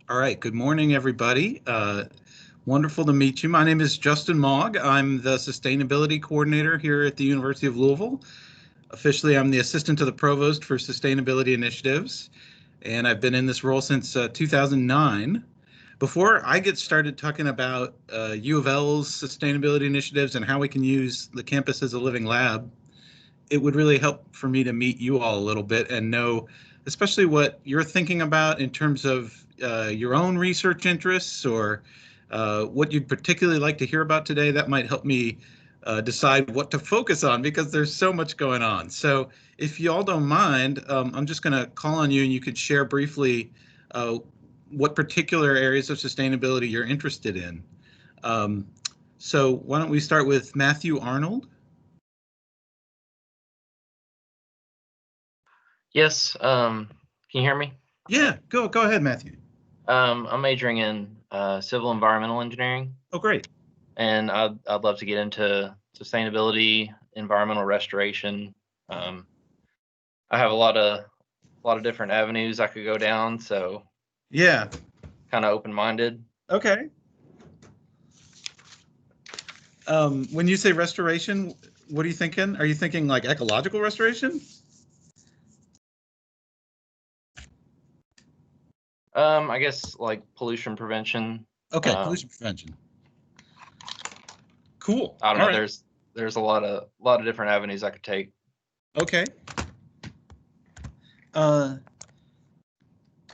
All right, good morning, everybody. Wonderful to meet you. My name is Justin Mog. I'm the Sustainability Coordinator here at the University of Louisville. Officially, I'm the Assistant to the Provost for Sustainability Initiatives, and I've been in this role since 2009. Before I get started talking about U of L's sustainability initiatives and how we can use the campus as a living lab, it would really help for me to meet you all a little bit and know especially what you're thinking about in terms of your own research interests or what you'd particularly like to hear about today. That might help me decide what to focus on because there's so much going on. So if you all don't mind, I'm just going to call on you and you could share briefly what particular areas of sustainability you're interested in. So why don't we start with Matthew Arnold? Yes, can you hear me? Yeah, go ahead, Matthew. I'm majoring in civil environmental engineering. Oh, great. And I'd love to get into sustainability, environmental restoration. I have a lot of different avenues I could go down, so yeah, kind of open-minded. Okay. When you say restoration, what are you thinking? Are you thinking like ecological restoration? I guess like pollution prevention. Okay, pollution prevention. Cool. I don't know. Right. There's a lot of different avenues I could take. Okay.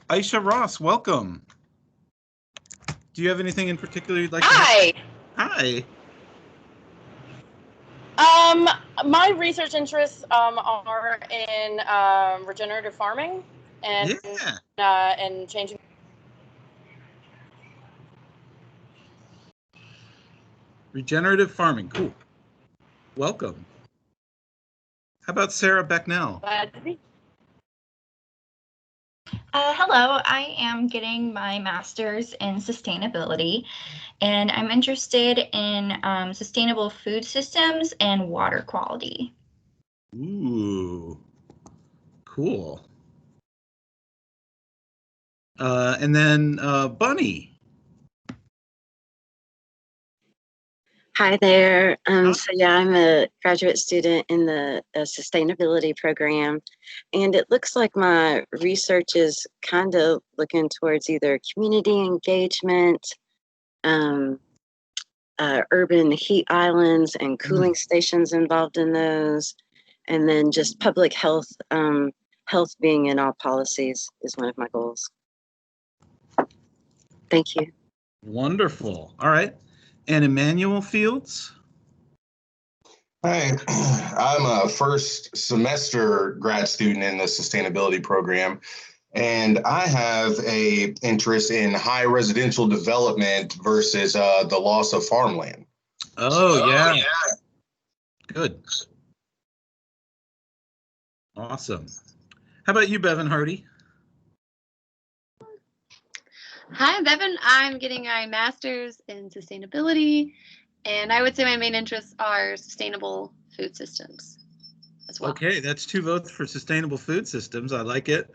Aisha Ross, welcome. Do you have anything in particular you'd like to Hi. Hi. My research interests are in regenerative farming and changing. Regenerative farming, cool. Welcome. How about Sarah Becknell? Glad to be. Hello, I am getting my master's in sustainability, and I'm interested in sustainable food systems and water quality. Ooh, cool. And then Bunny. Hi there. So yeah, I'm a graduate student in the sustainability program, and it looks like my research is kind of looking towards either community engagement, urban heat islands and cooling stations involved in those, and then just public health, health being in all policies is one of my goals. Thank you. Wonderful. All right. And Emmanuel Fields? Hi, I'm a first semester grad student in the sustainability program, and I have an interest in high residential development versus the loss of farmland. Oh, yeah. Good. Awesome. How about you, Bevan Hardy? Hi, I'm Bevan. I'm getting my master's in sustainability, and I would say my main interests are sustainable food systems as well. Okay, that's 2 votes for sustainable food systems. I like it.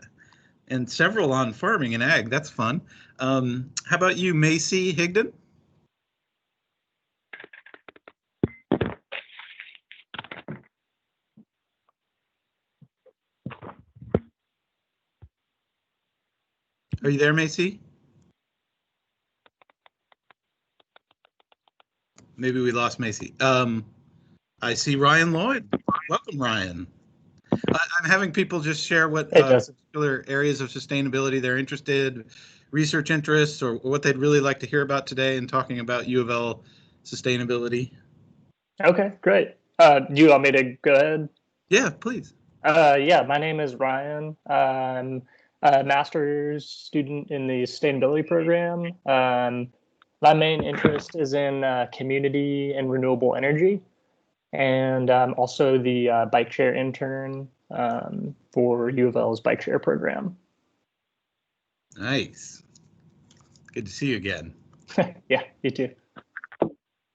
And several on farming and ag. That's fun. How about you, Macy Higdon? Are you there, Macy? Maybe we lost Macy. I see Ryan Lloyd. Welcome, Ryan. I'm having people just share what particular areas of sustainability they're interested, research interests, or what they'd really like to hear about today in talking about U of L sustainability. Okay, great. Do you want me to go ahead? Yeah, please. Yeah, my name is Ryan. I'm a master's student in the sustainability program. My main interest is in community and renewable energy, and I'm also the bike share intern for U of L's bike share program. Nice. Good to see you again. Yeah, you too.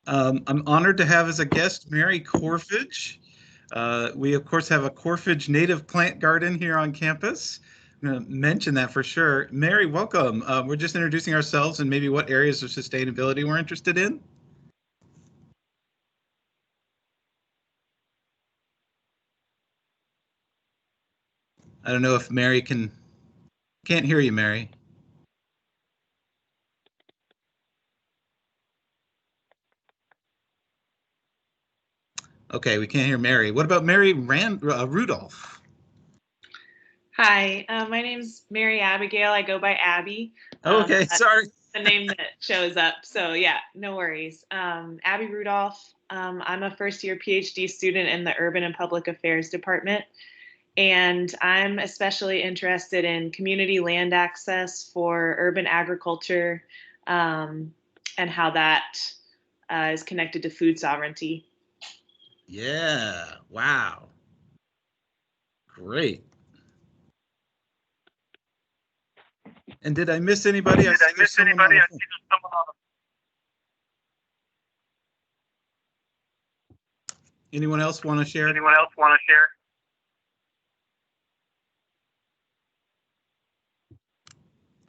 I'm honored to have as a guest Mary Corfidge. We, of course, have a Corfidge native plant garden here on campus. going to mention that for sure. Mary, welcome. We're just introducing ourselves and maybe what areas of sustainability we're interested in. I don't know if Mary can't hear you, Mary. Okay, we can't hear Mary. What about Mary Rudolph? Hi, my name's Mary Abigail. I go by Abby. Okay, sorry. The name that shows up. So yeah, no worries. Abby Rudolph. I'm a first-year PhD student in the Urban and Public Affairs Department. And I'm especially interested in community land access for urban agriculture and how that is connected to food sovereignty. Yeah, wow. Great. And did I miss anybody? Anyone else want to share?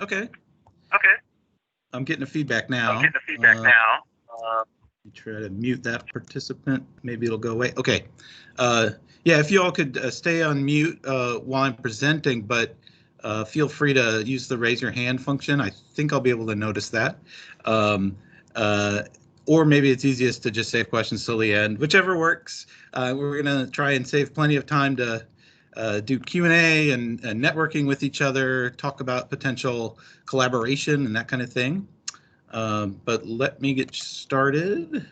Okay. I'm getting a feedback now. Try to mute that participant. Maybe it'll go away. Okay. Yeah, if you all could stay on mute while I'm presenting, but feel free to use the raise your hand function. I think I'll be able to notice that. Or maybe it's easiest to just save questions till the end, whichever works. We're going to try and save plenty of time to do Q&A and networking with each other, talk about potential collaboration and that kind of thing. But let me get started.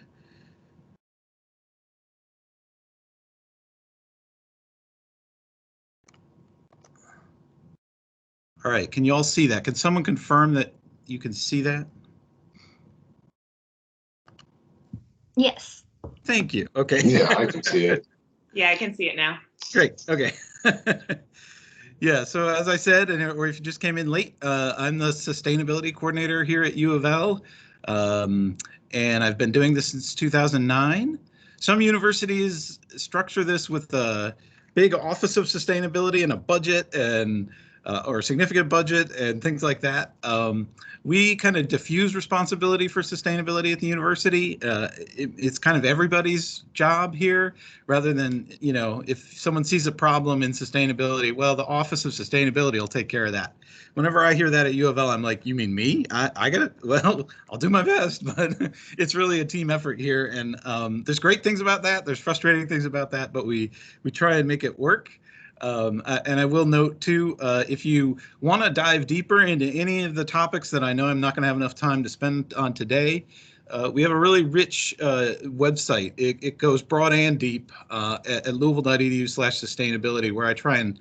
All right, can you all see that? Can someone confirm that you can see that? Yes. Thank you. Okay. Yeah, I can see it. Yeah, I can see it now. Great. Okay. Yeah, so as I said, or if you just came in late, I'm the sustainability coordinator here at U of L, and I've been doing this since 2009. Some universities structure this with a big Office of Sustainability and a budget and or a significant budget and things like that. We kind of diffuse responsibility for sustainability at the university. It's kind of everybody's job here, rather than, you know, if someone sees a problem in sustainability, well, the Office of Sustainability will take care of that. Whenever I hear that at U of L, I'm like, you mean me? I got it. Well, I'll do my best, but it's really a team effort here. And there's great things about that. There's frustrating things about that, but we try and make it work. And I will note too, if you want to dive deeper into any of the topics that I know I'm not going to have enough time to spend on today, we have a really rich website. It goes broad and deep at louisville.edu/sustainability, where I try and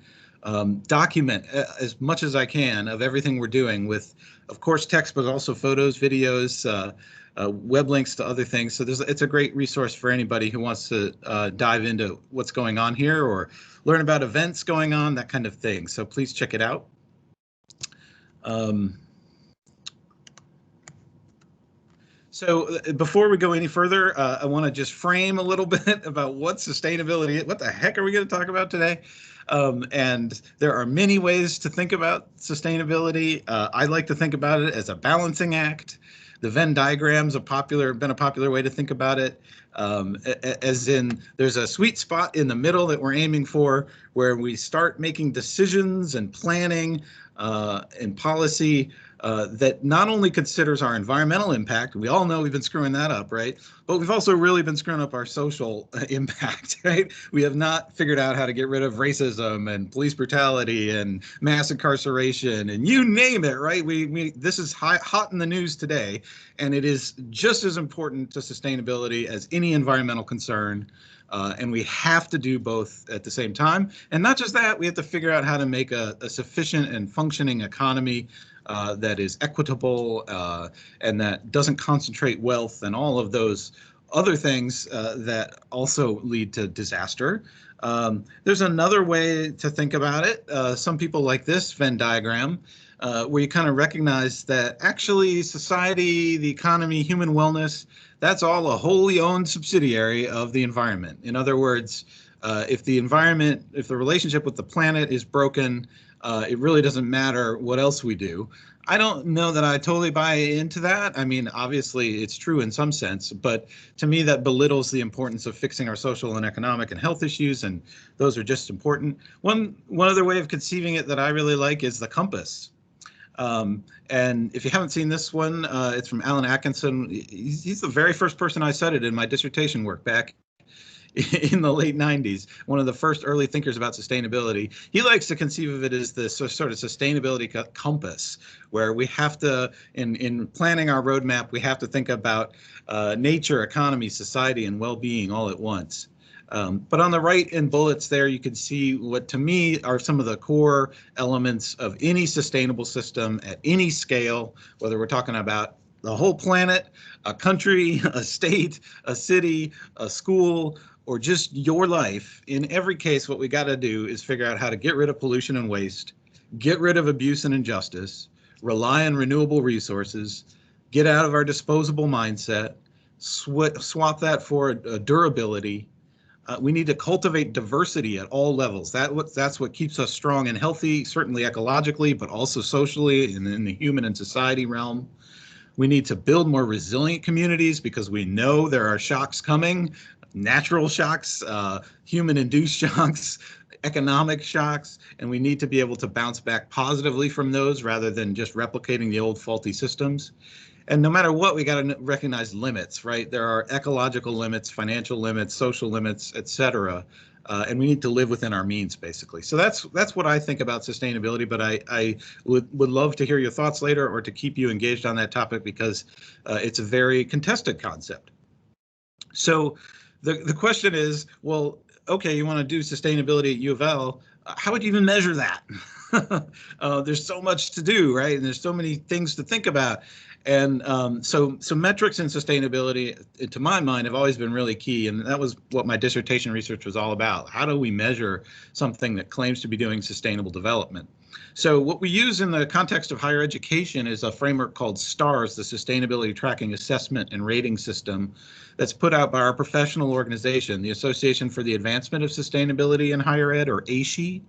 document as much as I can of everything we're doing with, of course, text, but also photos, videos, web links to other things. So it's a great resource for anybody who wants to dive into what's going on here or learn about events going on, that kind of thing. So please check it out. So before we go any further, I want to just frame a little bit about what sustainability is. What the heck are we going to talk about today? And there are many ways to think about sustainability. I like to think about it as a balancing act. The Venn diagram's been a popular way to think about it, as in there's a sweet spot in the middle that we're aiming for, where we start making decisions and planning and policy that not only considers our environmental impact. We all know we've been screwing that up, right? But we've also really been screwing up our social impact, right? We have not figured out how to get rid of racism and police brutality and mass incarceration and you name it, right? This is hot in the news today, and it is just as important to sustainability as any environmental concern. And we have to do both at the same time. And not just that, we have to figure out how to make a sufficient and functioning economy that is equitable and that doesn't concentrate wealth and all of those other things that also lead to disaster. There's another way to think about it. Some people like this Venn diagram, where you kind of recognize that actually society, the economy, human wellness, that's all a wholly owned subsidiary of the environment. In other words, If the environment, if the relationship with the planet is broken, it really doesn't matter what else we do. I don't know that I totally buy into that. I mean, obviously it's true in some sense, but to me that belittles the importance of fixing our social and economic and health issues, and those are just important. One other way of conceiving it that I really like is the compass. And if you haven't seen this one, it's from Alan Atkinson. He's the very first person I cited in my dissertation work back in the late 90s, one of the first early thinkers about sustainability. He likes to conceive of it as this sort of sustainability compass, where we have to, in planning our roadmap, we have to think about nature, economy, society, and well-being all at once. But on the right in bullets there, you can see what to me are some of the core elements of any sustainable system at any scale, whether we're talking about the whole planet, a country, a state, a city, a school, or just your life. In every case, what we got to do is figure out how to get rid of pollution and waste, get rid of abuse and injustice, rely on renewable resources, get out of our disposable mindset, swap that for durability. We need to cultivate diversity at all levels. That's what keeps us strong and healthy, certainly ecologically, but also socially and in the human and society realm. We need to build more resilient communities because we know there are shocks coming, natural shocks, human-induced shocks, economic shocks, and we need to be able to bounce back positively from those rather than just replicating the old faulty systems. And no matter what, we got to recognize limits, right? There are ecological limits, financial limits, social limits, et cetera. And we need to live within our means, basically. So that's what I think about sustainability, but I would love to hear your thoughts later or to keep you engaged on that topic because it's a very contested concept. So the question is, well, okay, you want to do sustainability at U of L, how would you even measure that? There's so much to do, right? And there's so many things to think about. And so metrics in sustainability, to my mind, have always been really key. And that was what my dissertation research was all about. How do we measure something that claims to be doing sustainable development? So what we use in the context of higher education is a framework called STARS, the Sustainability Tracking Assessment and Rating System, that's put out by our professional organization, the Association for the Advancement of Sustainability in Higher Ed, or ASHE.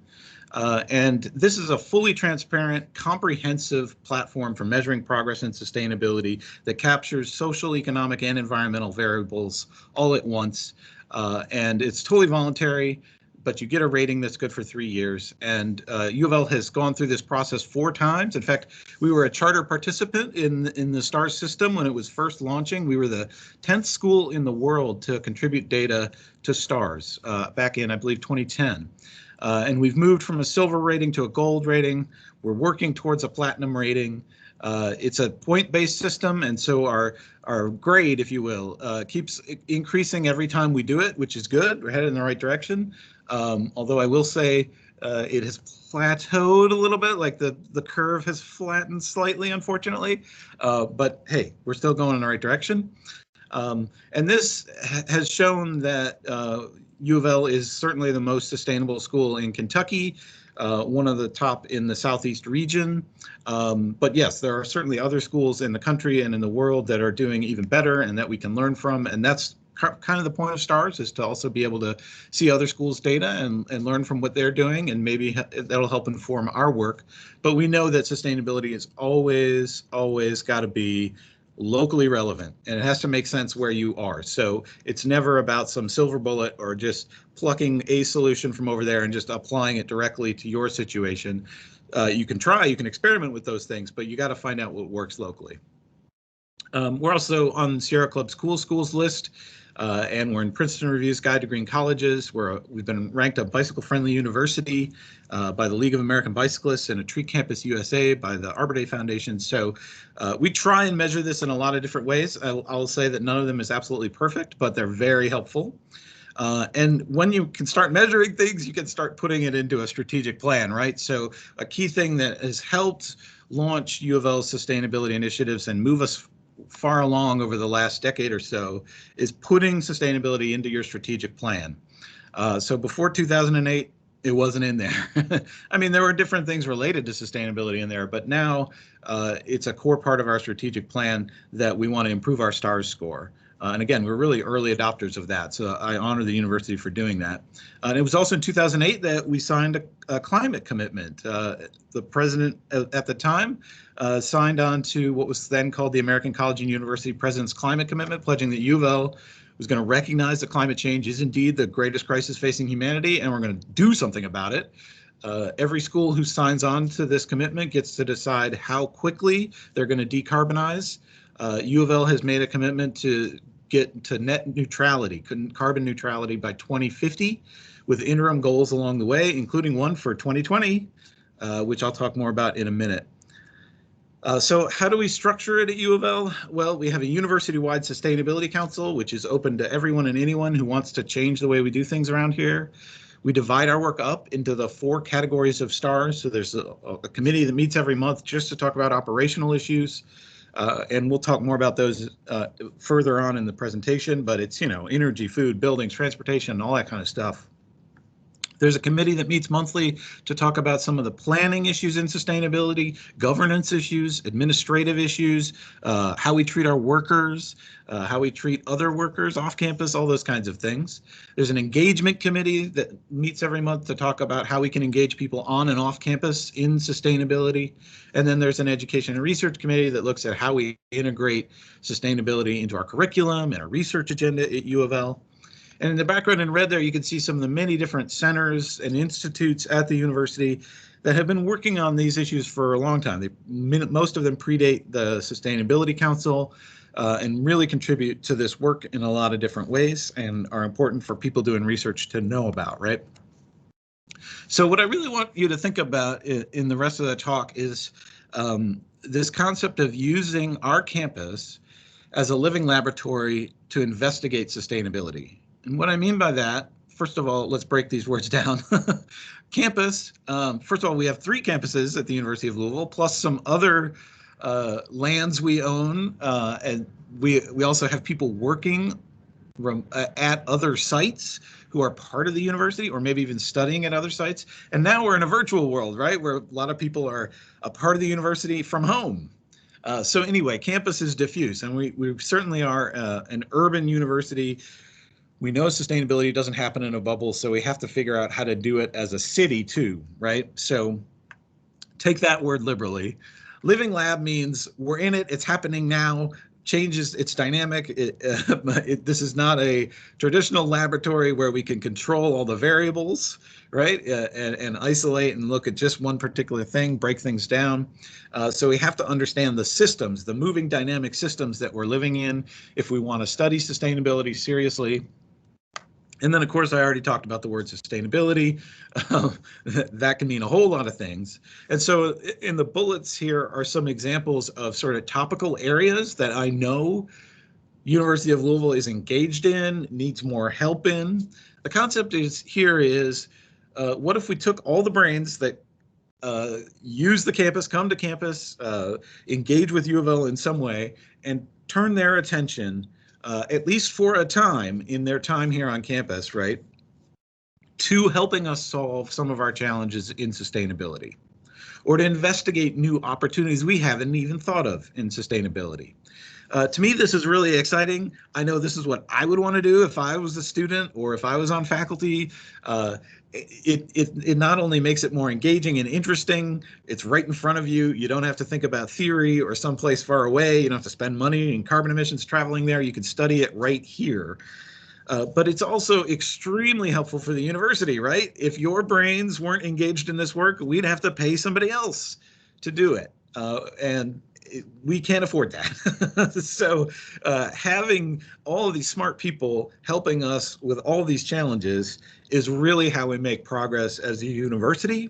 And this is a fully transparent, comprehensive platform for measuring progress in sustainability that captures social, economic, and environmental variables all at once. And it's totally voluntary, but you get a rating that's good for 3 years. And U of L has gone through this process 4 times. In fact, we were a charter participant in the STARS system when it was first launching. We were the 10th school in the world to contribute data to STARS back in, I believe, 2010. And we've moved from a silver rating to a gold rating. We're working towards a platinum rating. It's a point-based system, and so our grade, if you will, keeps increasing every time we do it, which is good. We're headed in the right direction. Although I will say it has plateaued a little bit, like the curve has flattened slightly, unfortunately. But hey, we're still going in the right direction. And this has shown that U of L is certainly the most sustainable school in Kentucky, one of the top in the Southeast region. But yes, there are certainly other schools in the country and in the world that are doing even better and that we can learn from. And that's kind of the point of STARS, is to also be able to see other schools' data and learn from what they're doing, and maybe that'll help inform our work. But we know that sustainability is always got to be locally relevant, and it has to make sense where you are. So it's never about some silver bullet or just plucking a solution from over there and just applying it directly to your situation. You can experiment with those things, but you got to find out what works locally. We're also on Sierra Club's Cool Schools list, and we're in Princeton Review's Guide to Green Colleges. We've been ranked a bicycle-friendly university by the League of American Bicyclists and a Tree Campus USA by the Arbor Day Foundation. So we try and measure this in a lot of different ways. I'll say that none of them is absolutely perfect, but they're very helpful. And when you can start measuring things, you can start putting it into a strategic plan, right? So a key thing that has helped launch U of L's sustainability initiatives and move us far along over the last decade or so is putting sustainability into your strategic plan. So before 2008, it wasn't in there. I mean, there were different things related to sustainability in there, but now it's a core part of our strategic plan that we want to improve our STARS score. And again, we're really early adopters of that, so I honor the university for doing that. And it was also in 2008 that we signed a climate commitment. The president at the time signed on to what was then called the American College and University President's Climate Commitment, pledging that UofL was going to recognize that climate change is indeed the greatest crisis facing humanity, and we're going to do something about it. Every school who signs on to this commitment gets to decide how quickly they're going to decarbonize. UofL has made a commitment to get to net neutrality, carbon neutrality by 2050, with interim goals along the way, including one for 2020, which I'll talk more about in a minute. So how do we structure it at UofL? Well, we have a university-wide sustainability council, which is open to everyone and anyone who wants to change the way we do things around here. We divide our work up into the 4 categories of stars. So there's a committee that meets every month just to talk about operational issues. And we'll talk more about those further on in the presentation, but it's, energy, food, buildings, transportation, all that kind of stuff. There's a committee that meets monthly to talk about some of the planning issues in sustainability, governance issues, administrative issues, how we treat our workers, how we treat other workers off campus, all those kinds of things. There's an engagement committee that meets every month to talk about how we can engage people on and off campus in sustainability. And then there's an education and research committee that looks at how we integrate sustainability into our curriculum and our research agenda at UofL. And in the background in red there, you can see some of the many different centers and institutes at the university that have been working on these issues for a long time. Most of them predate the Sustainability Council and really contribute to this work in a lot of different ways and are important for people doing research to know about, right? So what I really want you to think about in the rest of the talk is this concept of using our campus as a living laboratory to investigate sustainability. And what I mean by that, first of all, let's break these words down. Campus, first of all, we have 3 campuses at the University of Louisville, plus some other lands we own, and we also have people working at other sites who are part of the university or maybe even studying at other sites. And now we're in a virtual world, right, where a lot of people are a part of the university from home. So anyway, campus is diffuse, and we certainly are an urban university. We know sustainability doesn't happen in a bubble, so we have to figure out how to do it as a city too, right? So take that word liberally. Living lab means we're in it, it's happening now, changes, it's dynamic. This is not a traditional laboratory where we can control all the variables, right? And isolate and look at just one particular thing, break things down. So we have to understand the systems, the moving dynamic systems that we're living in if we want to study sustainability seriously. And then, of course, I already talked about the word sustainability. That can mean a whole lot of things. And so in the bullets here are some examples of sort of topical areas that I know University of Louisville is engaged in, needs more help in. The concept is what if we took all the brains that use the campus, come to campus, engage with UofL in some way, and turn their attention at least for a time in their time here on campus, right, to helping us solve some of our challenges in sustainability, or to investigate new opportunities we haven't even thought of in sustainability. To me, this is really exciting. I know this is what I would want to do if I was a student or if I was on faculty. It not only makes it more engaging and interesting, it's right in front of you. You don't have to think about theory or someplace far away. You don't have to spend money in carbon emissions traveling there. You can study it right here. But it's also extremely helpful for the university, right? If your brains weren't engaged in this work, we'd have to pay somebody else to do it. And we can't afford that. So having all of these smart people helping us with all these challenges is really how we make progress as a university.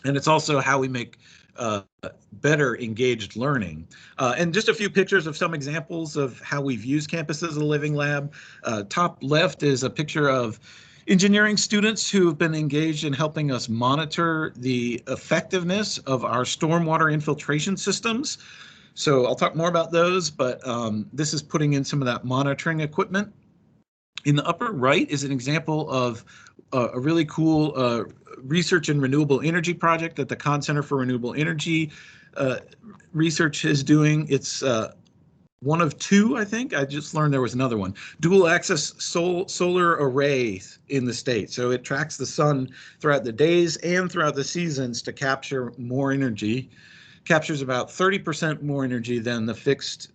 And it's also how we make better engaged learning. And just a few pictures of some examples of how we've used campus as a living lab. Top left is a picture of engineering students who have been engaged in helping us monitor the effectiveness of our stormwater infiltration systems. So I'll talk more about those, but this is putting in some of that monitoring equipment. In the upper right is an example of a really cool research and renewable energy project that the Conn Center for Renewable Energy research is doing. It's one of two, I think. I just learned there was another one. Dual axis solar array in the state. So it tracks the sun throughout the days and throughout the seasons to capture more energy. Captures about 30% more energy than the fixed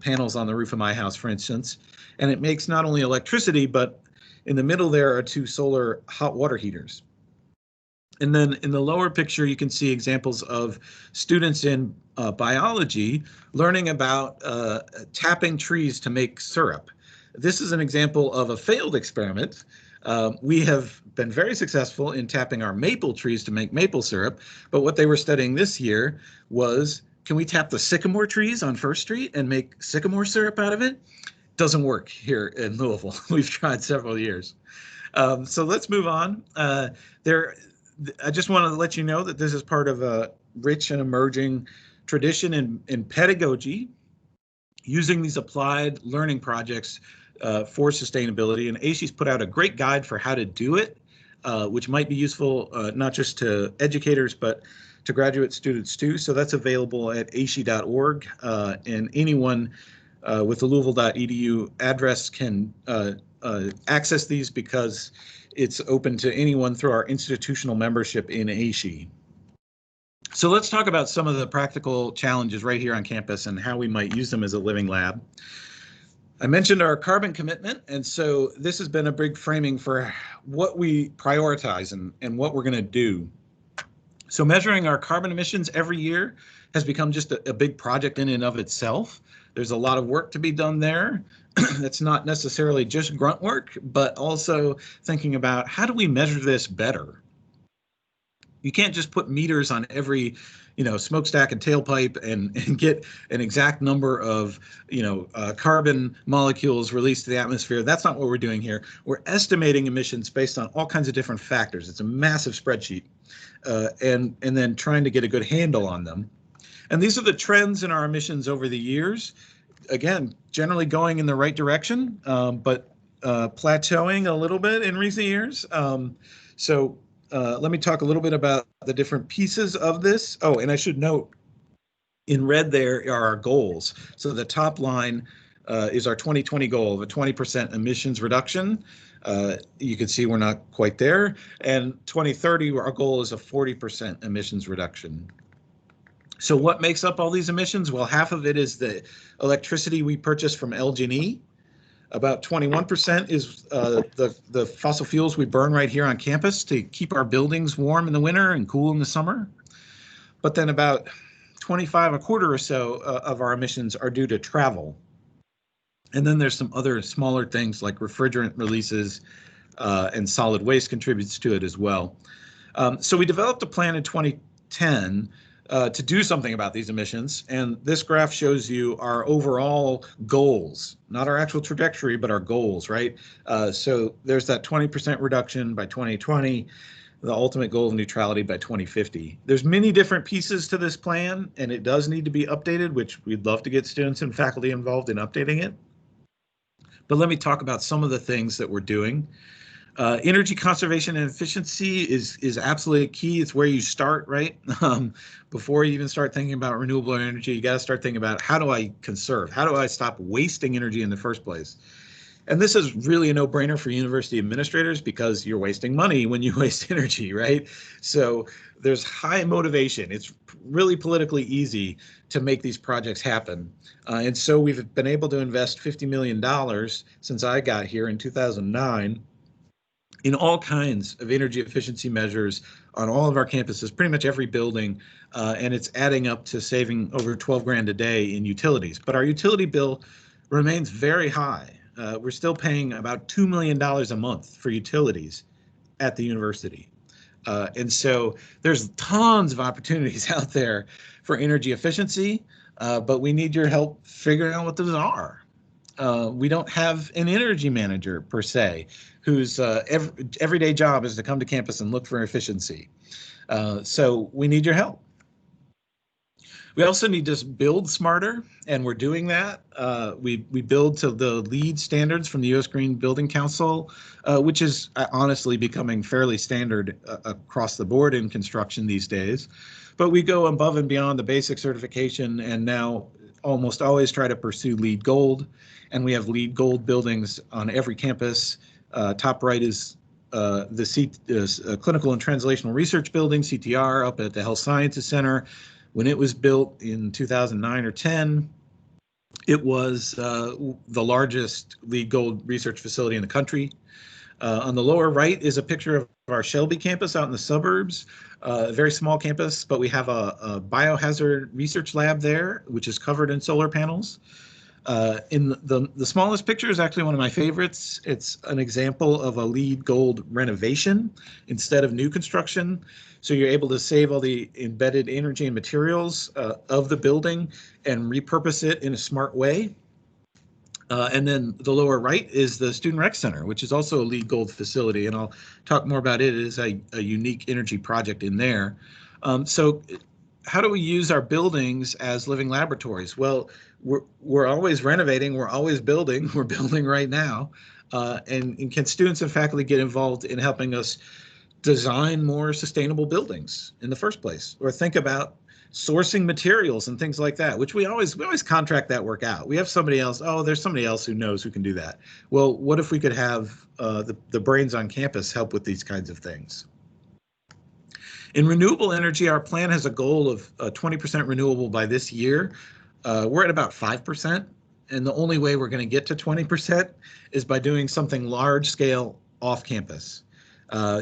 panels on the roof of my house, for instance. And it makes not only electricity, but in the middle there are two solar hot water heaters. And then in the lower picture, you can see examples of students in biology learning about tapping trees to make syrup. This is an example of a failed experiment. We have been very successful in tapping our maple trees to make maple syrup, but what they were studying this year was, can we tap the sycamore trees on First Street and make sycamore syrup out of it? Doesn't work here in Louisville. We've tried several years. So let's move on. I just want to let you know that this is part of a rich and emerging tradition in pedagogy, using these applied learning projects for sustainability. And ASHE's put out a great guide for how to do it, which might be useful not just to educators, but to graduate students too. So that's available at ashe.org, and anyone with the louisville.edu address can access these because it's open to anyone through our institutional membership in ASHE. So let's talk about some of the practical challenges right here on campus and how we might use them as a living lab. I mentioned our carbon commitment, and so this has been a big framing for what we prioritize and what we're going to do. So measuring our carbon emissions every year has become just a big project in and of itself. There's a lot of work to be done there. That's not necessarily just grunt work, but also thinking about how do we measure this better? You can't just put meters on every, smokestack and tailpipe and get an exact number of, carbon molecules released to the atmosphere. That's not what we're doing here. We're estimating emissions based on all kinds of different factors. It's a massive spreadsheet, and then trying to get a good handle on them. And these are the trends in our emissions over the years. Again, generally going in the right direction, but plateauing a little bit in recent years. So let me talk a little bit about the different pieces of this. Oh, and I should note, in red there are our goals. So the top line is our 2020 goal of a 20% emissions reduction. You can see we're not quite there. And 2030, our goal is a 40% emissions reduction. So what makes up all these emissions? Well, half of it is the electricity we purchase from LG&E. About 21% is the fossil fuels we burn right here on campus to keep our buildings warm in the winter and cool in the summer. But then about 25, a quarter or so of our emissions are due to travel. And then there's some other smaller things like refrigerant releases, and solid waste contributes to it as well. So we developed a plan in 2010 to do something about these emissions. And this graph shows you our overall goals, not our actual trajectory, but our goals, right? So there's that 20% reduction by 2020, the ultimate goal of neutrality by 2050. There's many different pieces to this plan, and it does need to be updated, which we'd love to get students and faculty involved in updating it. But let me talk about some of the things that we're doing. Energy conservation and efficiency is absolutely key. It's where you start, right? Before you even start thinking about renewable energy, you got to start thinking about, how do I conserve? How do I stop wasting energy in the first place? And this is really a no-brainer for university administrators because you're wasting money when you waste energy, right? So there's high motivation. It's really politically easy to make these projects happen. And so we've been able to invest $50 million since I got here in 2009 in all kinds of energy efficiency measures on all of our campuses, pretty much every building, and it's adding up to saving over 12 grand a day in utilities. But our utility bill remains very high. We're still paying about $2 million a month for utilities at the university. And so there's tons of opportunities out there for energy efficiency, but we need your help figuring out what those are. We don't have an energy manager per se, whose everyday job is to come to campus and look for efficiency. So we need your help. We also need to build smarter, and we're doing that. We build to the LEED standards from the U.S. Green Building Council, which is honestly becoming fairly standard across the board in construction these days. But we go above and beyond the basic certification and now almost always try to pursue LEED Gold, and we have LEED Gold buildings on every campus. Top right is the Clinical and Translational Research Building, CTR, up at the Health Sciences Center. When it was built in 2009 or 10, it was the largest LEED Gold research facility in the country. On the lower right is a picture of our Shelby campus out in the suburbs. A very small campus, but we have a biohazard research lab there, which is covered in solar panels. In the smallest picture is actually one of my favorites. It's an example of a LEED Gold renovation instead of new construction. So you're able to save all the embedded energy and materials of the building and repurpose it in a smart way. And then the lower right is the Student Rec Center, which is also a LEED Gold facility, and I'll talk more about it. It is a unique energy project in there. So how do we use our buildings as living laboratories? Well, we're always renovating, we're always building, we're building right now. And can students and faculty get involved in helping us design more sustainable buildings in the first place, or think about sourcing materials and things like that, which we always contract that work out. We have somebody else, oh, there's somebody else who knows who can do that. Well, what if we could have the brains on campus help with these kinds of things? In renewable energy, our plan has a goal of 20% renewable by this year. We're at about 5%, and the only way we're going to get to 20% is by doing something large scale off campus.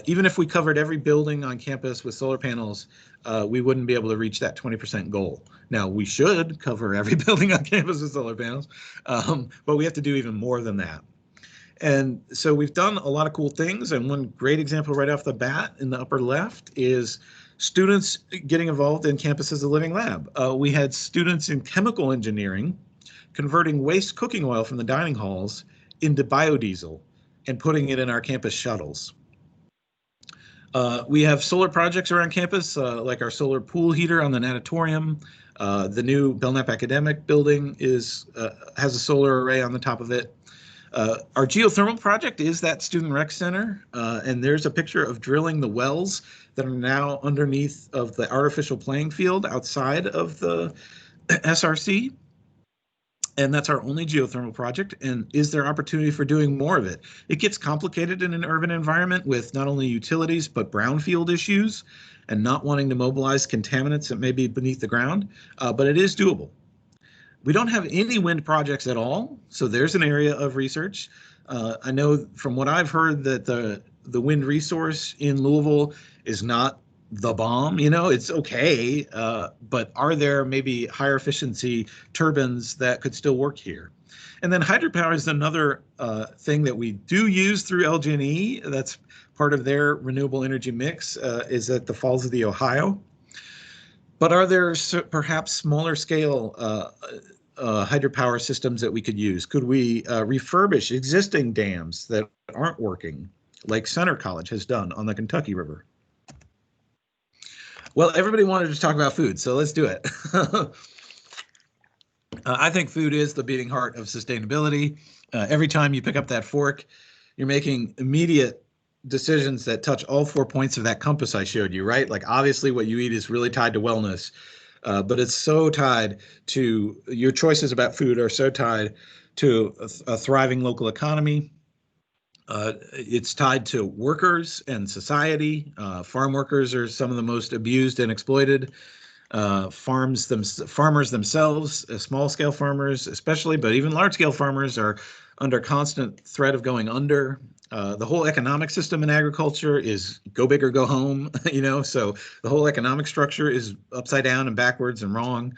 Even if we covered every building on campus with solar panels, we wouldn't be able to reach that 20% goal. Now, we should cover every building on campus with solar panels, but we have to do even more than that. And so we've done a lot of cool things, and one great example right off the bat in the upper left is students getting involved in campus as a living lab. We had students in chemical engineering converting waste cooking oil from the dining halls into biodiesel and putting it in our campus shuttles. We have solar projects around campus, like our solar pool heater on the natatorium. The new Belknap Academic Building has a solar array on the top of it. Our geothermal project is that Student Rec Center, and there's a picture of drilling the wells that are now underneath of the artificial playing field outside of the SRC. And that's our only geothermal project. And is there opportunity for doing more of it? It gets complicated in an urban environment with not only utilities, but brownfield issues and not wanting to mobilize contaminants that may be beneath the ground, but it is doable. We don't have any wind projects at all, so there's an area of research. I know from what I've heard that the wind resource in Louisville is not the bomb, you know, it's okay, but are there maybe higher efficiency turbines that could still work here? And then hydropower is another thing that we do use through LG&E. That's part of their renewable energy mix, is at the Falls of the Ohio. But are there perhaps smaller scale hydropower systems that we could use? Could we refurbish existing dams that aren't working, like Center College has done on the Kentucky River? Well, everybody wanted to talk about food, so let's do it. I think food is the beating heart of sustainability. Every time you pick up that fork, you're making immediate decisions that touch all 4 points of that compass I showed you, right? Like obviously what you eat is really tied to wellness, but it's so tied to your choices about food are so tied to a thriving local economy. It's tied to workers and society. Farm workers are some of the most abused and exploited. Farmers themselves, small-scale farmers especially, but even large-scale farmers are under constant threat of going under. The whole economic system in agriculture is go big or go home, you know, so the whole economic structure is upside down and backwards and wrong,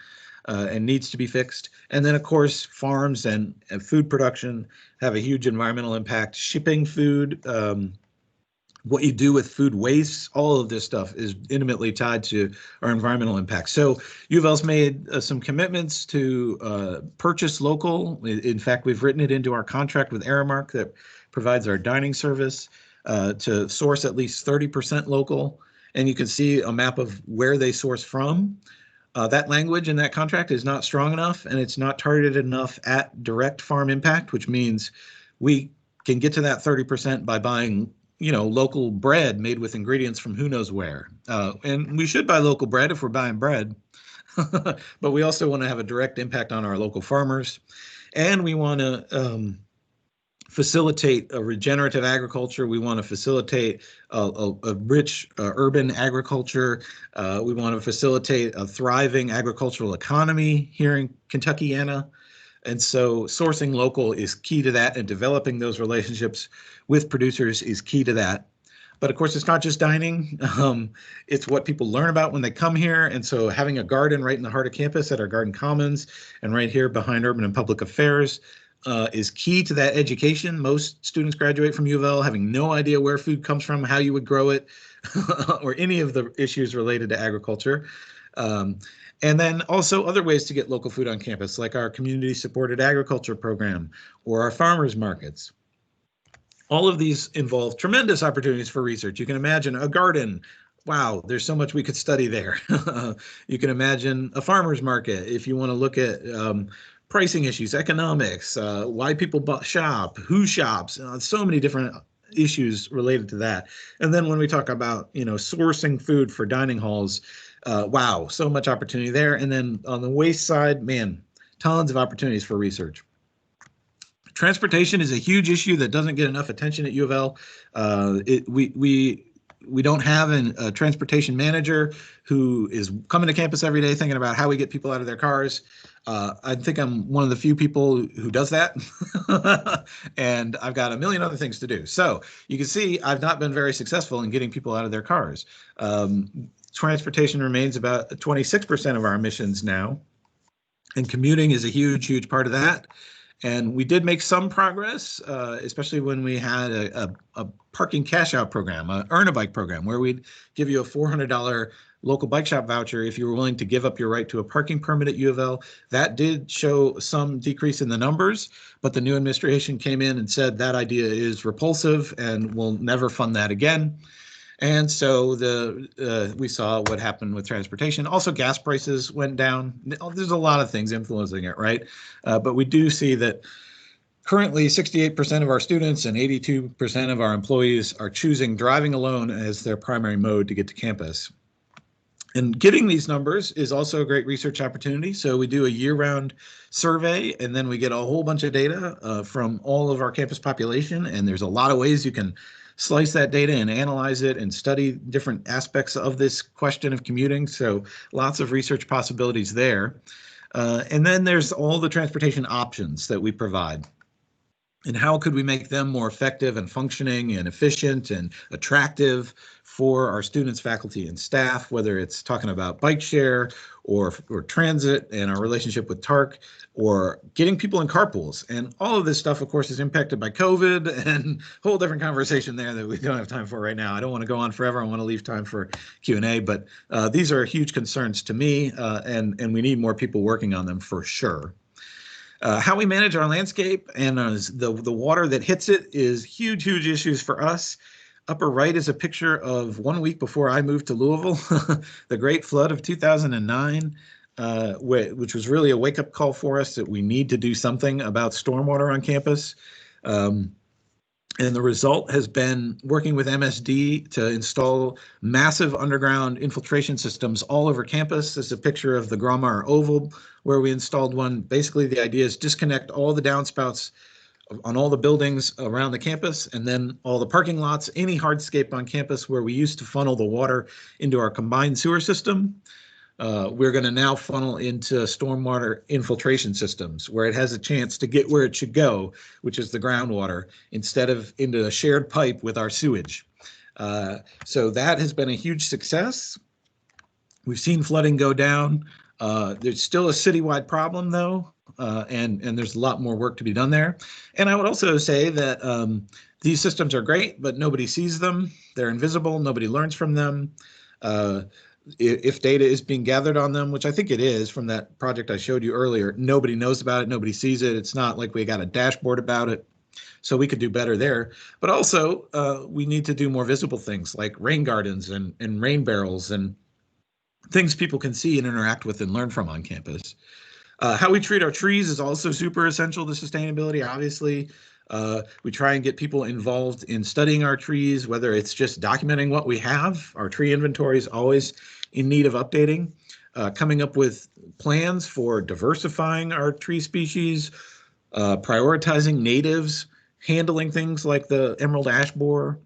and needs to be fixed. And then, of course, farms and food production have a huge environmental impact. Shipping food, what you do with food waste, all of this stuff is intimately tied to our environmental impact. So UofL's made some commitments to purchase local. In fact, we've written it into our contract with Aramark that provides our dining service to source at least 30% local. And you can see a map of where they source from. That language in that contract is not strong enough, and it's not targeted enough at direct farm impact, which means we can get to that 30% by buying, you know, local bread made with ingredients from who knows where. And we should buy local bread if we're buying bread. but we also want to have a direct impact on our local farmers. And we want to facilitate a regenerative agriculture. We want to facilitate a rich urban agriculture. We want to facilitate a thriving agricultural economy here in Kentuckiana. And so sourcing local is key to that, and developing those relationships with producers is key to that. But of course, it's not just dining. It's what people learn about when they come here. And so having a garden right in the heart of campus at our Garden Commons and right here behind Urban and Public Affairs is key to that education. Most students graduate from UofL having no idea where food comes from, how you would grow it, or any of the issues related to agriculture. And then also other ways to get local food on campus, like our community supported agriculture program or our farmers markets. All of these involve tremendous opportunities for research. You can imagine a garden. Wow, there's so much we could study there. You can imagine a farmer's market if you want to look at pricing issues, economics, why people shop, who shops, so many different issues related to that. And then when we talk about, sourcing food for dining halls, wow, so much opportunity there. And then on the waste side, man, tons of opportunities for research. Transportation is a huge issue that doesn't get enough attention at UofL. We don't have a transportation manager who is coming to campus every day thinking about how we get people out of their cars. I think I'm one of the few people who does that, and I've got a million other things to do. So you can see I've not been very successful in getting people out of their cars. Transportation remains about 26% of our emissions now, and commuting is a huge, huge part of that. And we did make some progress, especially when we had a parking cash out program, a Earn a Bike program, where we'd give you a $400 local bike shop voucher if you were willing to give up your right to a parking permit at UofL. That did show some decrease in the numbers, but the new administration came in and said that idea is repulsive and will never fund that again. And so we saw what happened with transportation. Also, gas prices went down. There's a lot of things influencing it, right? But we do see that currently 68% of our students and 82% of our employees are choosing driving alone as their primary mode to get to campus. And getting these numbers is also a great research opportunity. So we do a year-round survey, and then we get a whole bunch of data from all of our campus population. And there's a lot of ways you can slice that data and analyze it and study different aspects of this question of commuting. So lots of research possibilities there. And then there's all the transportation options that we provide. And how could we make them more effective and functioning and efficient and attractive for our students, faculty, and staff, whether it's talking about bike share or transit and our relationship with TARC, or getting people in carpools. And all of this stuff, of course, is impacted by COVID, and a whole different conversation there that we don't have time for right now. I don't want to go on forever. I want to leave time for Q&A, but these are huge concerns to me, and we need more people working on them for sure. How we manage our landscape and the water that hits it is huge, huge issues for us. Upper right is a picture of 1 week before I moved to Louisville, the Great Flood of 2009, which was really a wake-up call for us that we need to do something about stormwater on campus. And the result has been working with MSD to install massive underground infiltration systems all over campus. This is a picture of the Graumar Oval where we installed one. Basically, the idea is disconnect all the downspouts on all the buildings around the campus, and then all the parking lots, any hardscape on campus where we used to funnel the water into our combined sewer system. We're going to now funnel into stormwater infiltration systems where it has a chance to get where it should go, which is the groundwater, instead of into a shared pipe with our sewage. So that has been a huge success. We've seen flooding go down. There's still a citywide problem, though, and there's a lot more work to be done there. And I would also say that these systems are great, but nobody sees them. They're invisible. Nobody learns from them. If data is being gathered on them, which I think it is from that project I showed you earlier, nobody knows about it. Nobody sees it. It's not like we got a dashboard about it. So we could do better there. But also, we need to do more visible things like rain gardens and rain barrels and things people can see and interact with and learn from on campus. How we treat our trees is also super essential to sustainability, obviously. We try and get people involved in studying our trees, whether it's just documenting what we have. Our tree inventory is always in need of updating. coming up with plans for diversifying our tree species, prioritizing natives, handling things like the emerald ash borer,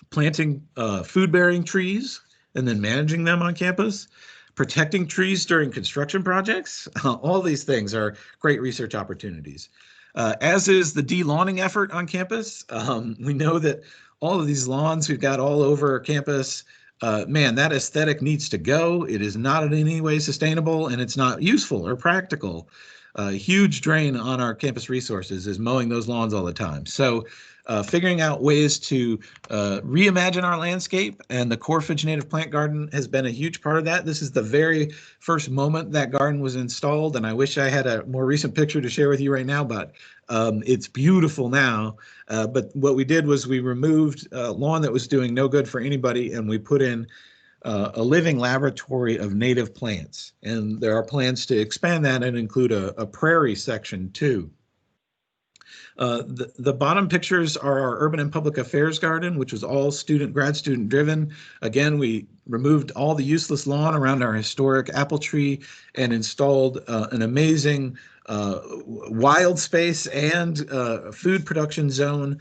planting food-bearing trees, and then managing them on campus, protecting trees during construction projects. All these things are great research opportunities. As is the de-lawning effort on campus. We know that all of these lawns we've got all over our campus, man, that aesthetic needs to go. It is not in any way sustainable, and it's not useful or practical. A huge drain on our campus resources is mowing those lawns all the time. So figuring out ways to reimagine our landscape, and the Corfage Native Plant Garden has been a huge part of that. This is the very first moment that garden was installed, and I wish I had a more recent picture to share with you right now, but it's beautiful now. But what we did was we removed lawn that was doing no good for anybody, and we put in a living laboratory of native plants. And there are plans to expand that and include a prairie section too. The bottom pictures are our urban and public affairs garden, which was all grad student driven. Again, we removed all the useless lawn around our historic apple tree and installed an amazing wild space and food production zone.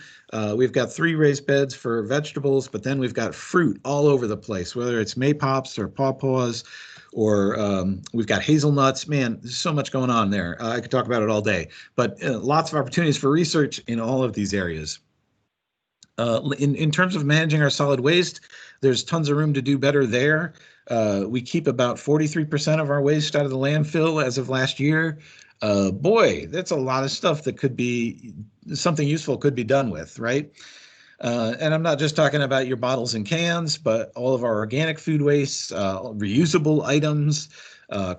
We've got 3 raised beds for vegetables, but then we've got fruit all over the place, whether it's maypops or pawpaws, or we've got hazelnuts. Man, there's so much going on there. I could talk about it all day, but lots of opportunities for research in all of these areas. In terms of managing our solid waste, there's tons of room to do better there. We keep about 43% of our waste out of the landfill as of last year. Boy, that's a lot of stuff that could be something useful could be done with, right? And I'm not just talking about your bottles and cans, but all of our organic food waste, reusable items,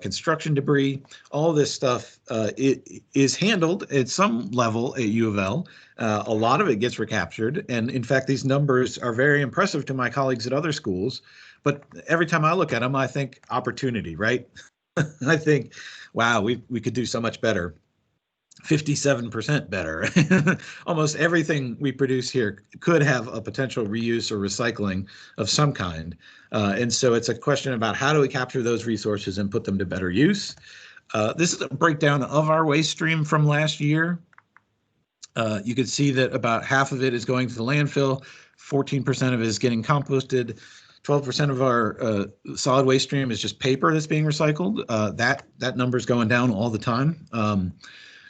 construction debris, all this stuff it is handled at some level at U of L. A lot of it gets recaptured. And in fact, these numbers are very impressive to my colleagues at other schools. But every time I look at them, I think opportunity, right? I think, wow, we could do so much better. 57% better. Almost everything we produce here could have a potential reuse or recycling of some kind. And so it's a question about how do we capture those resources and put them to better use. This is a breakdown of our waste stream from last year. You can see that about half of it is going to the landfill, 14% of it is getting composted, 12% of our solid waste stream is just paper that's being recycled. That number is going down all the time.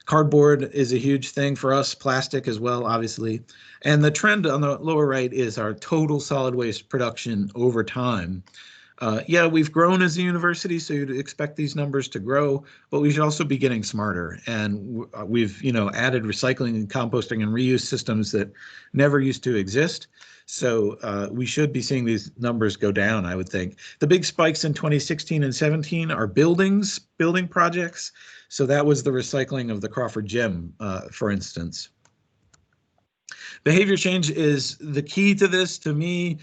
Cardboard is a huge thing for us, plastic as well, obviously. And the trend on the lower right is our total solid waste production over time. Yeah, we've grown as a university, so you'd expect these numbers to grow, but we should also be getting smarter. And we've, added recycling and composting and reuse systems that never used to exist. So we should be seeing these numbers go down, I would think. The big spikes in 2016 and 17 are building projects. So that was the recycling of the Crawford Gym, for instance. Behavior change is the key to this. To me,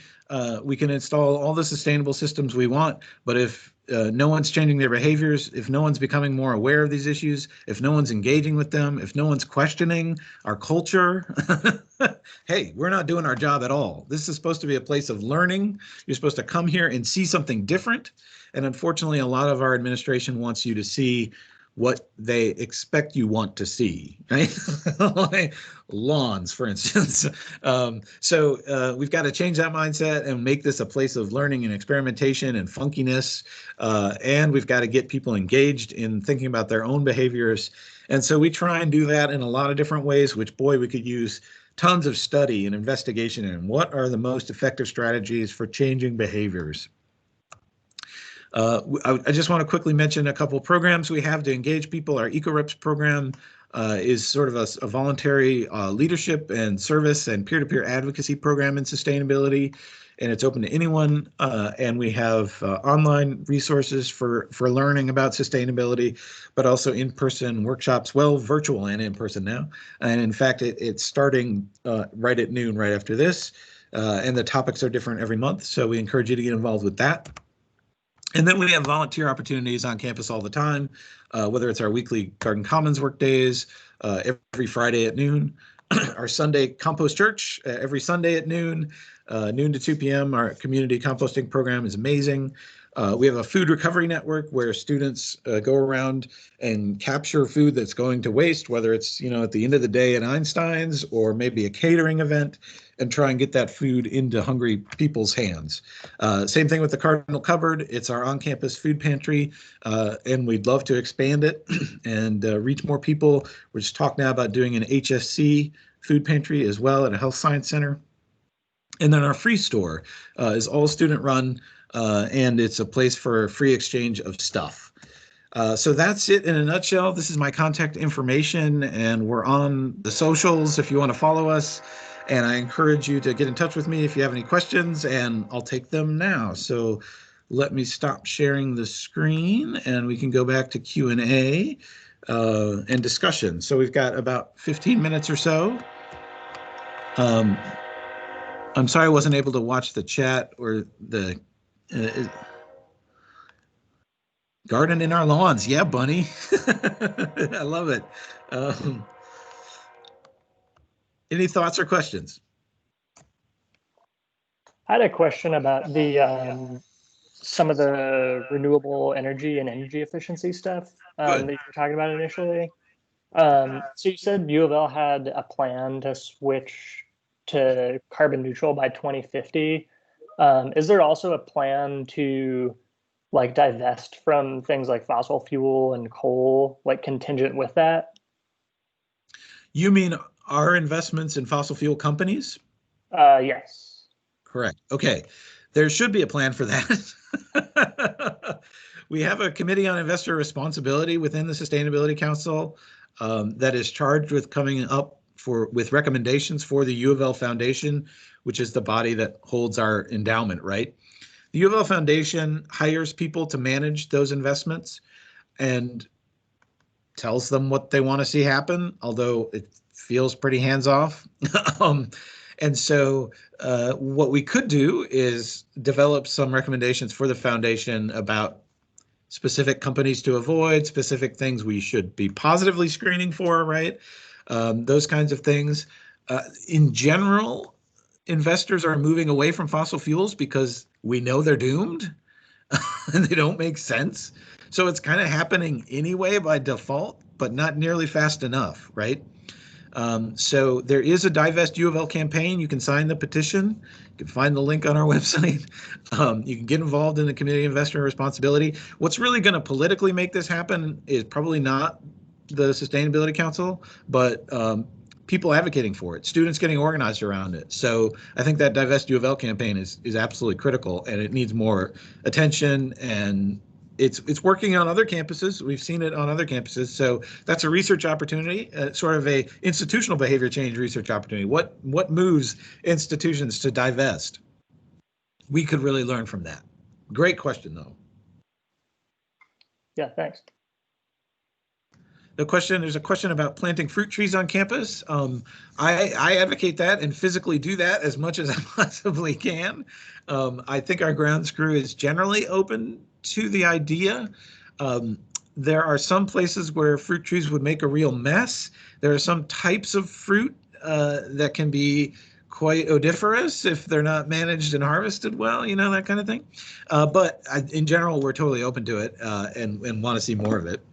we can install all the sustainable systems we want, but if no one's changing their behaviors, if no one's becoming more aware of these issues, if no one's engaging with them, if no one's questioning our culture, hey, we're not doing our job at all. This is supposed to be a place of learning. You're supposed to come here and see something different. And unfortunately, a lot of our administration wants you to see what they expect you want to see, right? Like lawns, for instance. So we've got to change that mindset and make this a place of learning and experimentation and funkiness. And we've got to get people engaged in thinking about their own behaviors. And so we try and do that in a lot of different ways, which, boy, we could use tons of study and investigation in what are the most effective strategies for changing behaviors. I just want to quickly mention a couple of programs we have to engage people. Our EcoReps program is sort of a voluntary leadership and service and peer-to-peer advocacy program in sustainability, and it's open to anyone. And we have online resources for learning about sustainability, but also in-person workshops, well, virtual and in-person now. And in fact, it's starting right at noon, right after this, and the topics are different every month, so we encourage you to get involved with that. And then we have volunteer opportunities on campus all the time, whether it's our weekly Garden Commons work days every Friday at noon, our Sunday compost church every Sunday at noon, noon to 2 p.m. Our community composting program is amazing. We have a food recovery network where students go around and capture food that's going to waste, whether it's, at the end of the day at Einstein's or maybe a catering event, and try and get that food into hungry people's hands. Same thing with the Cardinal Cupboard. It's our on-campus food pantry, and we'd love to expand it and reach more people. We're just talking now about doing an HSC food pantry as well at a health science center. And then our free store is all student run, and it's a place for free exchange of stuff. So that's it in a nutshell. This is my contact information, and we're on the socials if you want to follow us. And I encourage you to get in touch with me if you have any questions, and I'll take them now. So let me stop sharing the screen, and we can go back to Q&A and discussion. So we've got about 15 minutes or so. I'm sorry I wasn't able to watch the chat or the garden in our lawns. Yeah, Bunny. I love it. Any thoughts or questions? I had a question about the some of the renewable energy and energy efficiency stuff that you were talking about initially. So you said U of L had a plan to switch to carbon neutral by 2050. Is there also a plan to divest from things like fossil fuel and coal, contingent with that? You mean our investments in fossil fuel companies? Yes. Correct. Okay. There should be a plan for that. We have a committee on investor responsibility within the Sustainability Council that is charged with coming up with recommendations for the U of L Foundation, which is the body that holds our endowment, right? The U of L Foundation hires people to manage those investments and tells them what they want to see happen, although it feels pretty hands-off. And so what we could do is develop some recommendations for the foundation about specific companies to avoid, specific things we should be positively screening for, right? Those kinds of things. In general, investors are moving away from fossil fuels because we know they're doomed and they don't make sense. So it's kind of happening anyway by default, but not nearly fast enough, right? So there is a Divest U of L campaign. You can sign the petition. You can find the link on our website. You can get involved in the community investor responsibility. What's really going to politically make this happen is probably not the Sustainability Council, but people advocating for it, students getting organized around it. So I think that Divest U of L campaign is absolutely critical, and it needs more attention, and it's working on other campuses. We've seen it on other campuses. So that's a research opportunity, sort of a institutional behavior change research opportunity. What moves institutions to divest? We could really learn from that. Great question, though. Yeah, thanks. There's a question about planting fruit trees on campus. I advocate that and physically do that as much as I possibly can. I think our grounds crew is generally open to the idea. There are some places where fruit trees would make a real mess. There are some types of fruit that can be quite odoriferous if they're not managed and harvested well, that kind of thing. But in general, we're totally open to it and want to see more of it.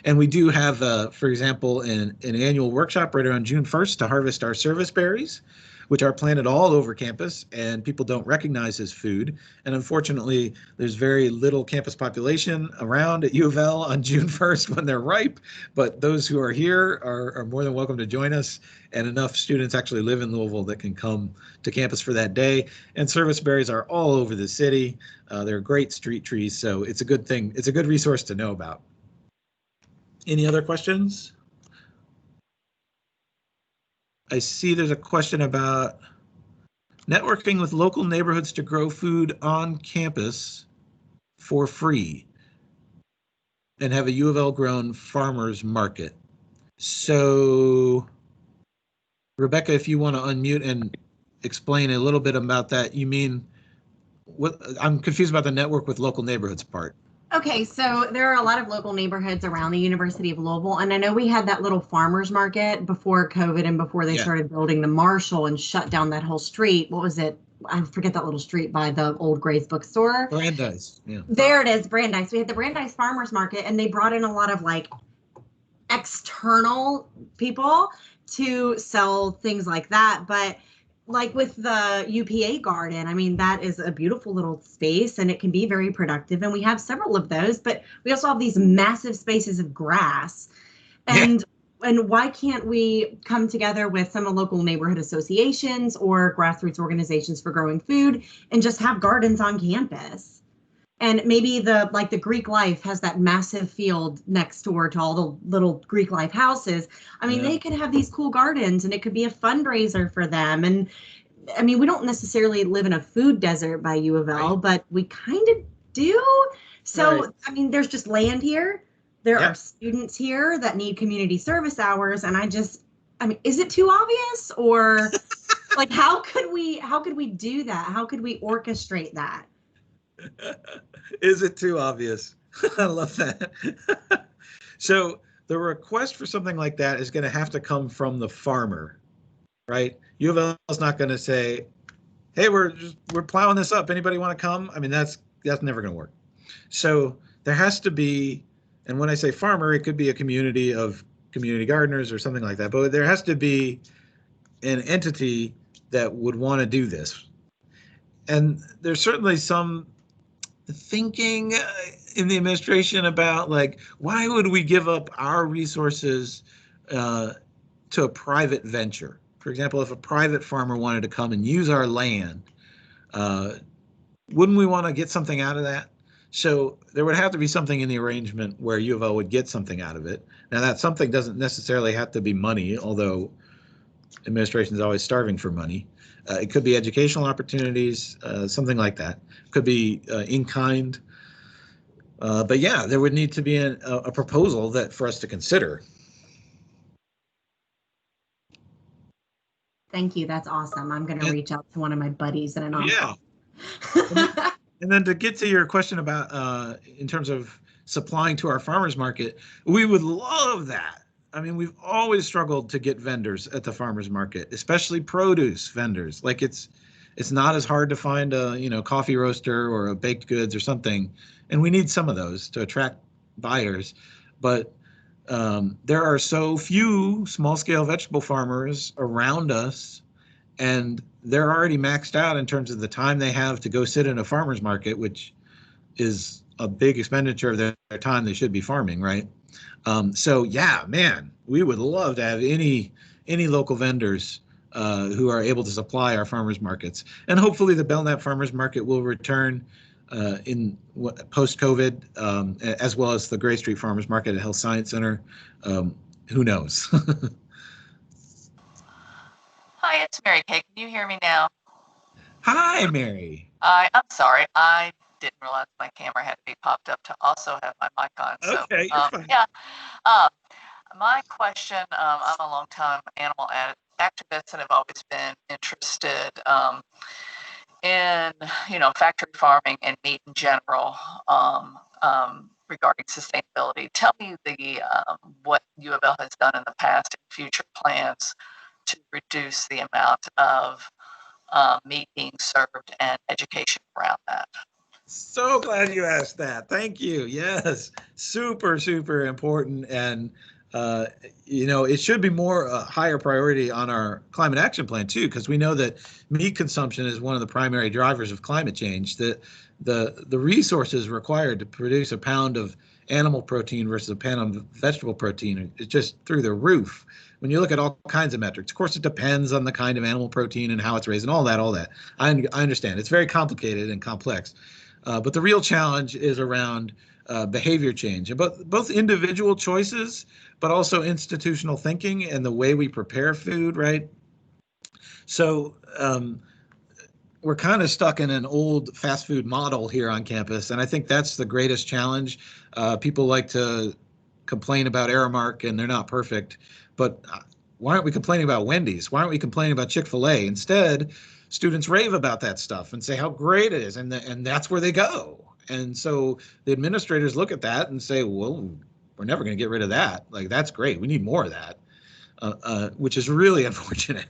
And we do have, for example, an annual workshop right around June 1st to harvest our service berries, which are planted all over campus and people don't recognize as food. And unfortunately, there's very little campus population around at U of L on June 1st when they're ripe, but those who are here are more than welcome to join us, and enough students actually live in Louisville that can come to campus for that day. And service berries are all over the city. They're great street trees, so it's a good thing. It's a good resource to know about. Any other questions? I see there's a question about networking with local neighborhoods to grow food on campus for free and have a U of L grown farmers market. So, Rebecca, if you want to unmute and explain a little bit about that, you mean what? I'm confused about the network with local neighborhoods part. Okay, so there are a lot of local neighborhoods around the University of Louisville, and I know we had that little farmers market before COVID and before they started building the Marshall and shut down that whole street. What was it? I forget that little street by the old Gray's bookstore. Brandeis, yeah. There it is, Brandeis. We had the Brandeis Farmers Market, and they brought in a lot of like external people to sell things like that. But like with the UPA garden, I mean, that is a beautiful little space and it can be very productive. And we have several of those, but we also have these massive spaces of grass. And why can't we come together with some of local neighborhood associations or grassroots organizations for growing food and just have gardens on campus? And maybe the Greek Life has that massive field next door to all the little Greek Life houses. I mean, they could have these cool gardens and it could be a fundraiser for them. And I mean, we don't necessarily live in a food desert by U of L, but we kind of do. So, I mean, there's just land here. There are students here that need community service hours. And I mean, is it too obvious, or like, how could we do that? How could we orchestrate that? Is it too obvious? I love that. So the request for something like that is going to have to come from the farmer, right? U of L is not going to say, hey, we're plowing this up. Anybody want to come? I mean, that's never going to work. So there has to be, and when I say farmer, it could be a community of community gardeners or something like that, but there has to be an entity that would want to do this. And there's certainly some thinking in the administration about, like, why would we give up our resources to a private venture? For example, if a private farmer wanted to come and use our land, wouldn't we want to get something out of that? So there would have to be something in the arrangement where U of L would get something out of it. Now, that something doesn't necessarily have to be money, although administration is always starving for money. It could be educational opportunities, something like that. Could be in kind. But yeah, there would need to be a proposal that for us to consider. Thank you. That's awesome. I'm going to reach out to one of my buddies in a nonprofit. Yeah. And then to get to your question about in terms of supplying to our farmers market, we would love that. I mean, we've always struggled to get vendors at the farmers market, especially produce vendors. Like it's not as hard to find a coffee roaster or a baked goods or something, and we need some of those to attract buyers. But there are so few small-scale vegetable farmers around us, and they're already maxed out in terms of the time they have to go sit in a farmer's market, which is a big expenditure of their time they should be farming, right? So yeah, man, we would love to have any local vendors who are able to supply our farmers markets. And hopefully the Belknap Farmers Market will return in post-COVID, as well as the Gray Street Farmers Market at Health Science Center. Who knows? Hi, it's Mary Kay. Can you hear me now? Hi, Mary. I'm sorry. I didn't realize my camera had to be popped up to also have my mic on. So, okay, you're fine. Yeah. My question, I'm a longtime animal activist and have always been interested in, factory farming and meat in general regarding sustainability. Tell me what U of L has done in the past and future plans to reduce the amount of meat being served and education around that. So glad you asked that. Thank you. Yes, super, super important. And, it should be more higher priority on our climate action plan, too, because we know that meat consumption is one of the primary drivers of climate change. The resources required to produce a pound of animal protein versus a pound of vegetable protein is just through the roof. When you look at all kinds of metrics, of course, it depends on the kind of animal protein and how it's raised and all that. I understand. It's very complicated and complex. But the real challenge is around behavior change, and both individual choices, but also institutional thinking and the way we prepare food, right? So we're kind of stuck in an old fast food model here on campus, and I think that's the greatest challenge. People like to complain about Aramark, and they're not perfect, but why aren't we complaining about Wendy's? Why aren't we complaining about Chick-fil-A? Instead, students rave about that stuff and say how great it is, and that's where they go. And so the administrators look at that and say, well, we're never going to get rid of that. Like, that's great. We need more of that, which is really unfortunate.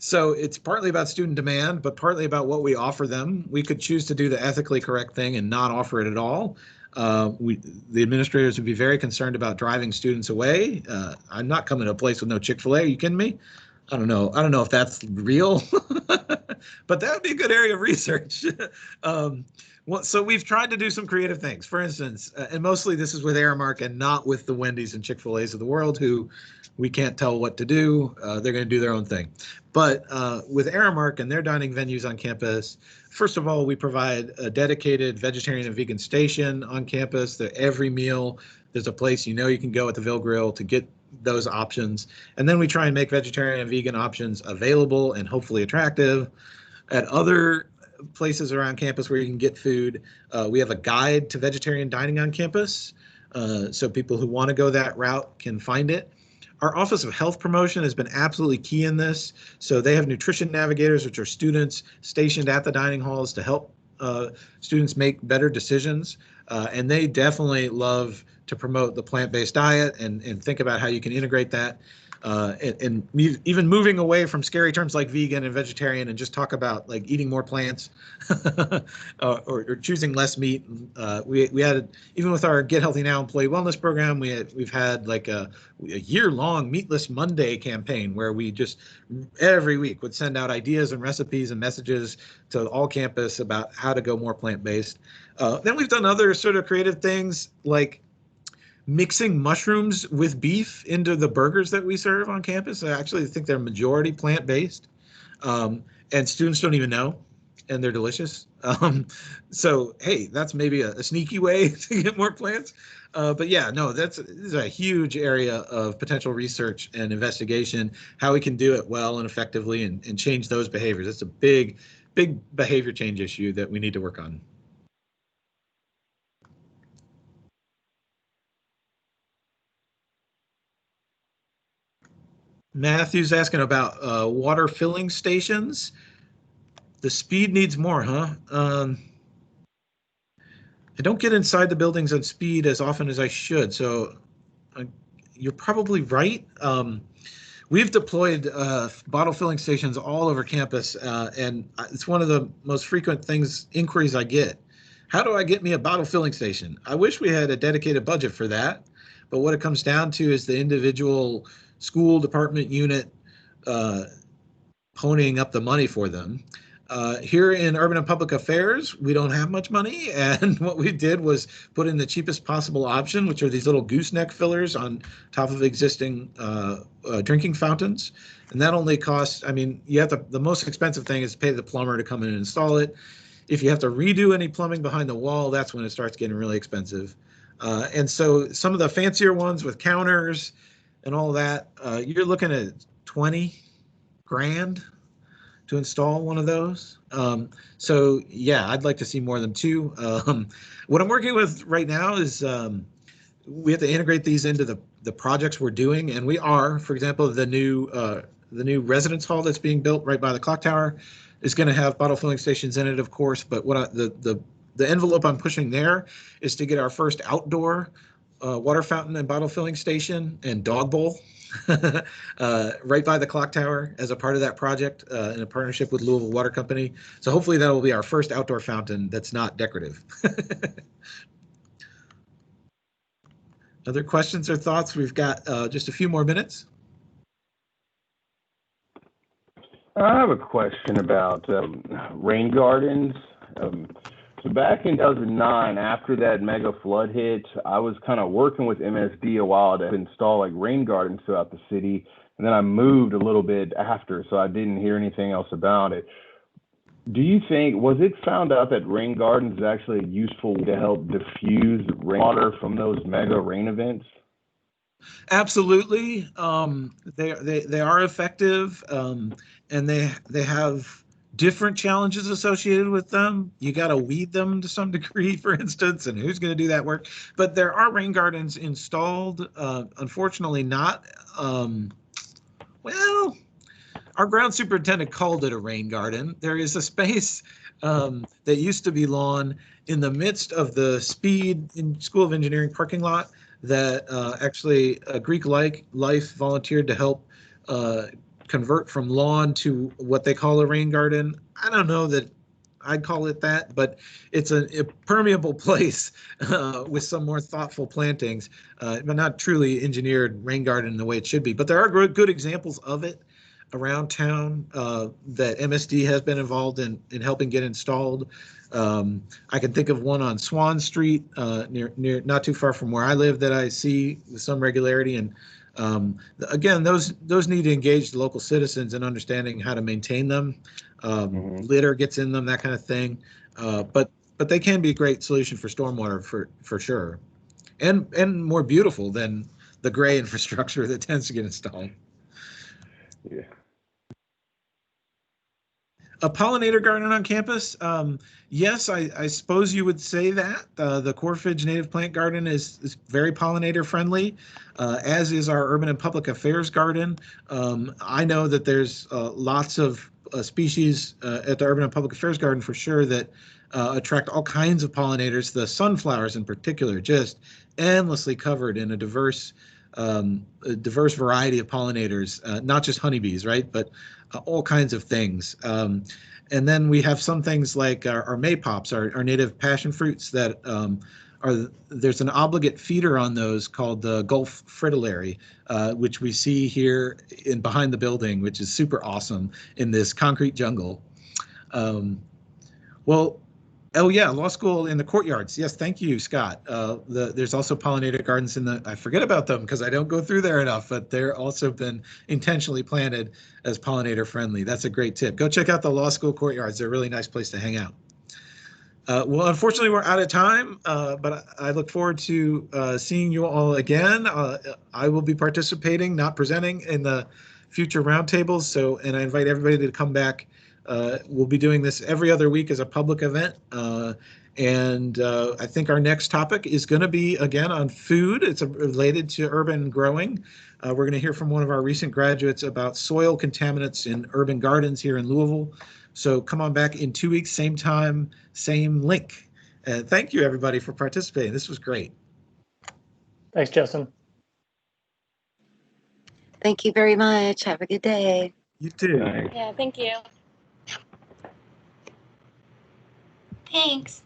So it's partly about student demand, but partly about what we offer them. We could choose to do the ethically correct thing and not offer it at all. The administrators would be very concerned about driving students away. I'm not coming to a place with no Chick-fil-A. Are you kidding me? I don't know. I don't know if that's real, but that would be a good area of research. So we've tried to do some creative things. For instance, and mostly this is with Aramark and not with the Wendy's and Chick-fil-A's of the world, who we can't tell what to do. They're going to do their own thing. But with Aramark and their dining venues on campus, first of all, we provide a dedicated vegetarian and vegan station on campus. That every meal, there's a place you can go at the Ville Grill to get those options. And then we try and make vegetarian and vegan options available and hopefully attractive. At other places around campus where you can get food, we have a guide to vegetarian dining on campus. So people who want to go that route can find it. Our Office of Health Promotion has been absolutely key in this. So they have nutrition navigators, which are students stationed at the dining halls to help students make better decisions. And they definitely love to promote the plant-based diet and think about how you can integrate that. And even moving away from scary terms like vegan and vegetarian and just talk about like eating more plants or choosing less meat. We had, even with our Get Healthy Now employee wellness program, we've had like a year-long Meatless Monday campaign where we just every week would send out ideas and recipes and messages to all campus about how to go more plant-based. Then we've done other sort of creative things like mixing mushrooms with beef into the burgers that we serve on campus. I actually think they're majority plant-based, and students don't even know, and they're delicious. So, hey, that's maybe a sneaky way to get more plants. But yeah, no, this is a huge area of potential research and investigation, how we can do it well and effectively and change those behaviors. It's a big behavior change issue that we need to work on. Matthew's asking about water filling stations. The speed needs more, huh? I don't get inside the buildings on speed as often as I should, so you're probably right. We've deployed bottle filling stations all over campus, and it's one of the most frequent inquiries I get. How do I get me a bottle filling station? I wish we had a dedicated budget for that, but what it comes down to is the individual school department unit ponying up the money for them. Here in Urban and Public Affairs, we don't have much money, and what we did was put in the cheapest possible option, which are these little gooseneck fillers on top of existing drinking fountains. And that only costs, I mean, you have the most expensive thing is to pay the plumber to come in and install it. If you have to redo any plumbing behind the wall, that's when it starts getting really expensive. And so some of the fancier ones with counters and all that, you're looking at 20 grand to install one of those. So yeah, I'd like to see more than two. What I'm working with right now is we have to integrate these into the projects we're doing, and we are. For example, the new residence hall that's being built right by the clock tower is going to have bottle filling stations in it, of course. But what the envelope I'm pushing there is to get our first outdoor water fountain and bottle filling station and dog bowl right by the clock tower as a part of that project in a partnership with Louisville Water Company. So hopefully that will be our first outdoor fountain that's not decorative. Other questions or thoughts? We've got just a few more minutes. I have a question about rain gardens. So back in 2009, after that mega flood hit, I was kind of working with MSD a while to install like rain gardens throughout the city. And then I moved a little bit after, so I didn't hear anything else about it. Do you think, was it found out that rain gardens is actually useful to help diffuse rainwater from those mega rain events? Absolutely. They are effective, and they have different challenges associated with them. You got to weed them to some degree, for instance, and who's going to do that work? But there are rain gardens installed. Unfortunately, not. Well, our ground superintendent called it a rain garden. There is a space that used to be lawn in the midst of the Speed School of Engineering parking lot that actually Greek Life volunteered to help convert from lawn to what they call a rain garden. I don't know that I'd call it that, but it's a permeable place with some more thoughtful plantings, but not truly engineered rain garden in the way it should be. But there are good examples of it around town that MSD has been involved in helping get installed. I can think of one on Swan Street, near not too far from where I live, that I see with some regularity. And again, those need to engage the local citizens in understanding how to maintain them. Litter gets in them, that kind of thing. But they can be a great solution for stormwater for sure, and more beautiful than the gray infrastructure that tends to get installed. Yeah. A pollinator garden on campus? Yes, I suppose you would say that. The Corfidge Native Plant Garden is very pollinator friendly, as is our Urban and Public Affairs Garden. I know that there's lots of species at the Urban and Public Affairs Garden for sure that attract all kinds of pollinators. The sunflowers in particular, just endlessly covered in a diverse variety of pollinators, not just honeybees, right? But all kinds of things. And then we have some things like our maypops, our native passion fruits that there's an obligate feeder on those called the Gulf fritillary, which we see here behind the building, which is super awesome in this concrete jungle. Oh yeah, law school in the courtyards. Yes, thank you, Scott. There's also pollinator gardens I forget about them because I don't go through there enough, but they're also been intentionally planted as pollinator friendly. That's a great tip. Go check out the law school courtyards. They're a really nice place to hang out. Well, unfortunately, we're out of time, but I look forward to seeing you all again. I will be participating, not presenting, in the future roundtables. And I invite everybody to come back. We'll be doing this every other week as a public event. And I think our next topic is going to be, again, on food. It's related to urban growing. We're going to hear from one of our recent graduates about soil contaminants in urban gardens here in Louisville. So come on back in 2 weeks, same time, same link. Thank you, everybody, for participating. This was great. Thanks, Justin. Thank you very much. Have a good day. You too. Yeah, thank you. Thanks.